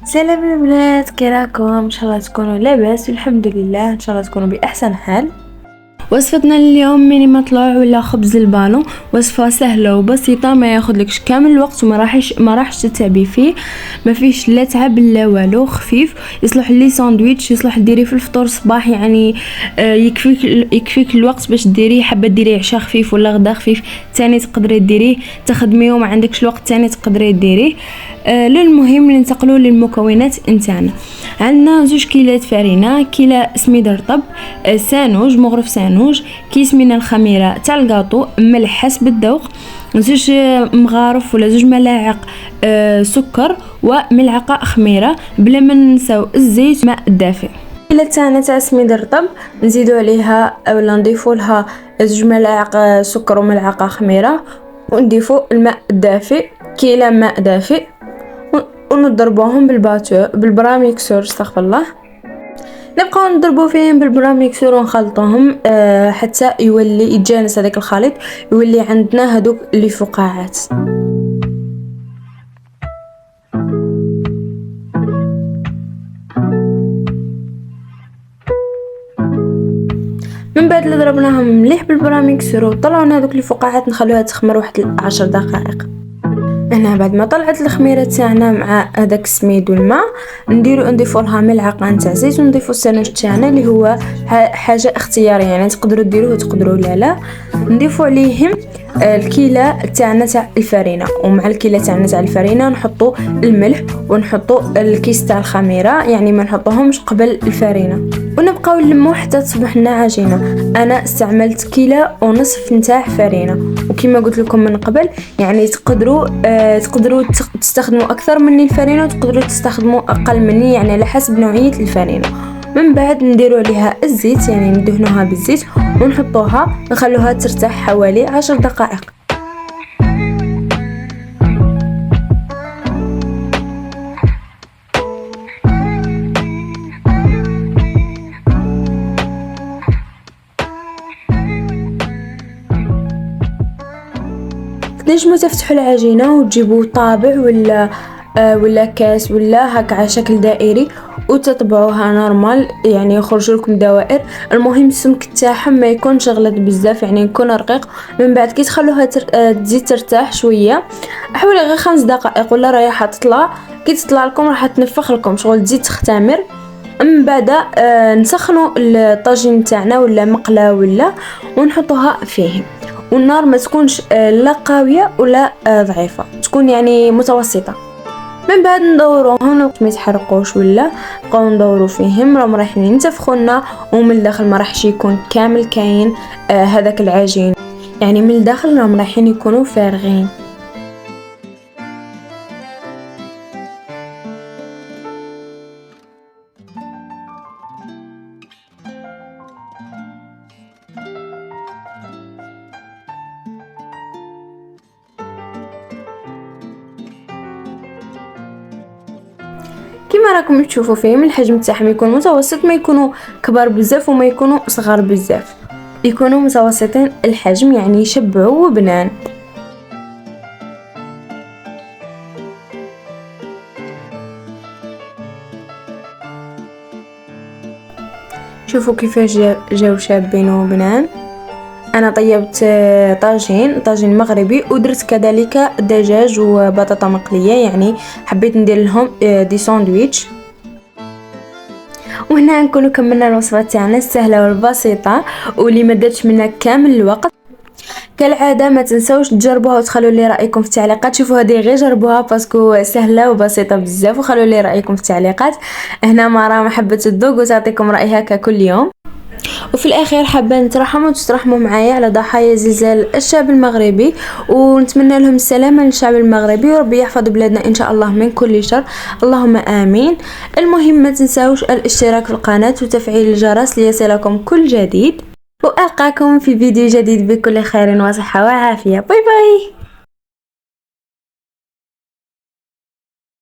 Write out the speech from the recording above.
سلام البنات، كي راكم؟ ان شاء الله تكونوا لاباس والحمد لله. ان شاء الله تكونوا باحسن حال. وصفتنا اليوم ميني مطلوع ولا خبز البالون. وصفه سهله وبسيطه، ما ياخذلكش كامل الوقت وما راحش تتعبي فيه. ما فيش لا تعب لا والو، خفيف، يصلح لي ساندويتش، يصلح ديريه في الفطور صباح، يعني يكفيك الوقت باش ديريه. حابه ديريه عشاء خفيف ولا غدا خفيف تاني تقدري ديريه، تخدميه وما عندكش الوقت تاني تقدري ديريه. للمهم ننتقلوا للمكونات نتاعنا. عندنا 2 كيلات فرينه، كيلة سميد رطب، سانوج مغرف سانوج، كيس من الخميره تاع الكاطو، ملح حسب الذوق، 2 مغارف ولا 2 ملاعق سكر، وملعقه خميره، بلا ما ننساو الزيت، ماء دافئ. الكيلة تاعنا تاع سميد رطب نزيدو عليها ولا نضيفو لها 2 ملاعق سكر وملعقه خميره، ونضيفو الماء الدافئ، كيلة ماء دافئ، ونضربوهم بالبراميكسور، استغفر الله. نبقاو نضربو فيهم بالبراميكسور ونخلطوهم حتى يولي يتجانس هذاك الخليط، يولي عندنا هذوك اللي فقاعات. من بعد اللي ضربناهم مليح بالبراميكسور وطلعنا هذوك الفقاعات، نخلوها تخمر واحد 10 دقائق. هنا بعد ما طلعت الخميره تاعنا مع هذاك السميد والماء، نضيفوا لها ملعقه نتاع زيت، ونضيفوا السانوج تاعنا اللي هو حاجه اختياريه، يعني تقدروا ديروه وتقدروا لا. نضيفوا عليهم الكيلة تاعنا تاع الفرينه، ومع الكيلة تاعنا تاع الفرينه نحطوا الملح ونحطوا الكيس تاع الخميره، يعني ما نحطوهمش قبل الفرينه، ونبقاو نلمو حتى تصبح لنا عجينه. انا استعملت 1.5 كيلو نتاع فرينه، وكما قلت لكم من قبل يعني تقدروا تستخدموا اكثر مني الفرينه، وتقدروا تستخدموا اقل مني، يعني على حسب نوعيه الفرينه. من بعد نديروا عليها الزيت، يعني ندهنوها بالزيت ونحطوها نخلوها ترتاح حوالي 10 دقائق. تنجموا تفتحوا العجينه وتجيبوا طابع ولا كاس ولا هكا على شكل دائري وتطبعوها نورمال، يعني يخرج لكم دوائر. المهم السمك تاعهم ما يكونش غليظ بزاف، يعني يكون رقيق. من بعد كي تخلوها تزيد ترتاح شويه، حوالي غير 5 دقائق ولا رايحه تطلع. كي تطلع لكم راح تنفخ لكم شغل تزيد تختمر. من بعد نسخنوا الطاجين تاعنا ولا مقله ونحطوها فيه، والنار ما تكونش لا قويه ولا ضعيفه، تكون يعني متوسطه. من بعد ندوروهم ما يتحرقوش، ولا نبقاو ندورو فيهم راهم رايحين ينتفخوا لنا، ومن الداخل ما راحش يكون كامل كاين هذاك العجين، يعني من الداخل راهم رايحين يكونوا فارغين. كما راكم تشوفوا فيهم الحجم تاعهم يكون متوسط، ما يكونوا كبار بزاف وما يكونوا صغار بزاف، يكونوا متوسطين الحجم، يعني يشبعوا وبنان. شوفوا كيفاش جاو شابين وبنان. انا طيبت طاجين مغربي، ودرت كذلك دجاج وبطاطا مقليه، يعني حبيت ندير لهم دي ساندويتش. وهنا نكونوا كملنا الوصفه تاعنا السهله والبسيطه، واللي ما درتش منها كامل الوقت. كالعاده ما تنسوش تجربوها وتخلوا لي رايكم في التعليقات. شوفوا هذه غير جربوها باسكو سهله وبسيطه بزاف، وخلوا لي رايكم في التعليقات. هنا مارا محبه الذوق وتعطيكم رايها كل يوم. وفي الاخير حابه نترحموا وتترحموا معايا على ضحايا زلزال الشعب المغربي، ونتمنى لهم السلامه للشعب المغربي، وربي يحفظ بلادنا ان شاء الله من كل شر، اللهم امين. المهم ما تنساوش الاشتراك في القناه وتفعيل الجرس ليصلكم كل جديد، والقاكم في فيديو جديد بكل خير وصحه وعافيه. باي باي.